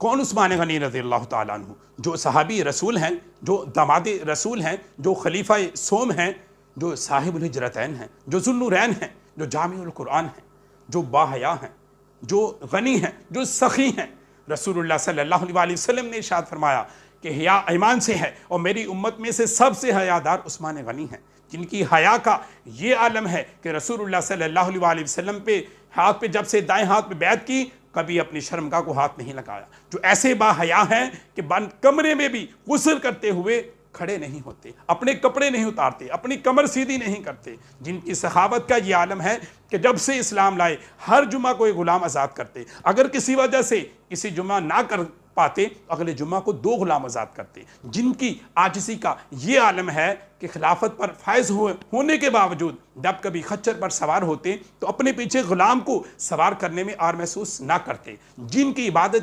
کون عثمان غنی رضی اللہ تعالیٰ عنہ؟ جو صحابی رسول ہیں، جو داماد رسول ہیں، جو خلیفہ سوم ہیں، جو صاحب الہجرتین ہیں، جو ذوالنورین ہیں، جو جامع القرآن ہیں، جو باحیا ہیں، جو غنی ہیں، جو سخی ہیں۔ رسول اللہ صلی اللہ علیہ وسلم نے ارشاد فرمایا کہ حیا ایمان سے ہے، اور میری امت میں سے سب سے حیادار عثمان غنی ہیں، جن کی حیا کا یہ عالم ہے کہ رسول اللہ صلی اللہ علیہ وسلم پہ ہاتھ پہ جب سے دائیں ہاتھ پہ بیعت کی، کبھی اپنی شرمگاہ کو ہاتھ نہیں لگایا، جو ایسے با حیا ہیں کہ بند کمرے میں بھی غسل کرتے ہوئے کھڑے نہیں ہوتے، اپنے کپڑے نہیں اتارتے، اپنی کمر سیدھی نہیں کرتے، جن کی سخاوت کا یہ عالم ہے کہ جب سے اسلام لائے ہر جمعہ کو ایک غلام آزاد کرتے، اگر کسی وجہ سے کسی جمعہ نہ کر پاتے اگلے جمعہ کو 2 غلام آزاد کرتے، جن کی عاجزی کا یہ عالم ہے کہ خلافت پر فائز ہونے کے باوجود جب کبھی خچر پر سوار ہوتے تو اپنے پیچھے غلام کو سوار کرنے میں عار محسوس نہ کرتے، جن کی عبادت